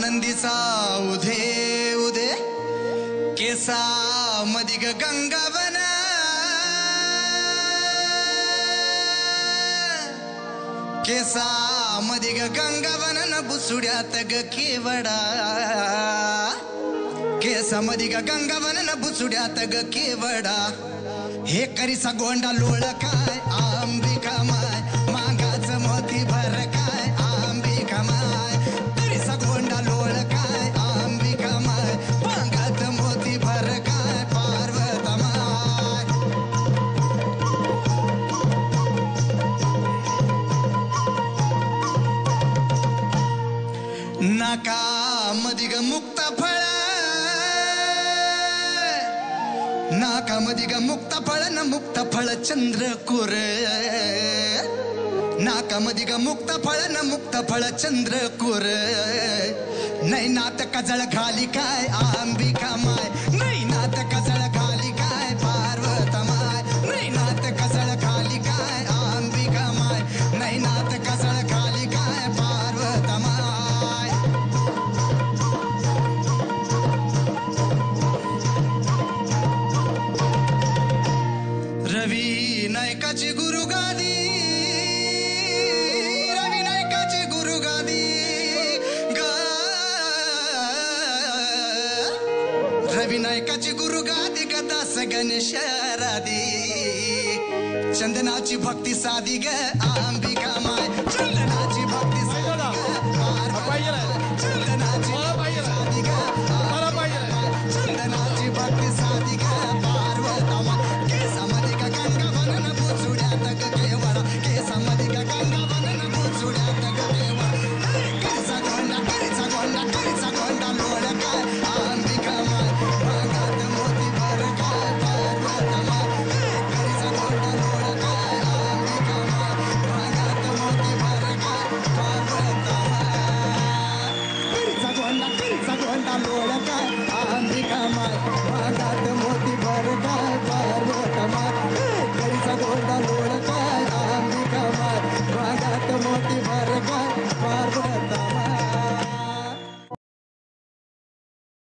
नंदीचा उधे उधे केसा मदिग गंगावन केसा मदिग गंगावन न बुसुड्यात ग केवडा केसा मदिग गंगावन न बुसुड्यात ग केवडा हे करीसा गोंडा लोळ काय अंबिका माय मागाच मोती भर काय अंबिका माय करीसा गोंडा लोळ काय अंबिका माय मागाच मोती भर काय पार्वत माय नाका मदिग मुक्त फळ नाकामधी ग मुक्त फळ न मुक्त फळ चंद्रकोर नाकामधी ग मुक्त फळ न मुक्त फळ चंद्रकोर नैनात कजळ घाली काय अंबिका माय नैनात कजळ घाली काय पार्वत माय नैनात कजळ घाली काय अंबिका माय नैनात कजळ घाली काय पार्वत माय रवी नायकाची गुरुगादी रवी नायकाची गुरुगादी ग रवी नायकाची गुरुगादी गदास गणेशरादी चंदनाची भक्ती साधी ग अंबिका माय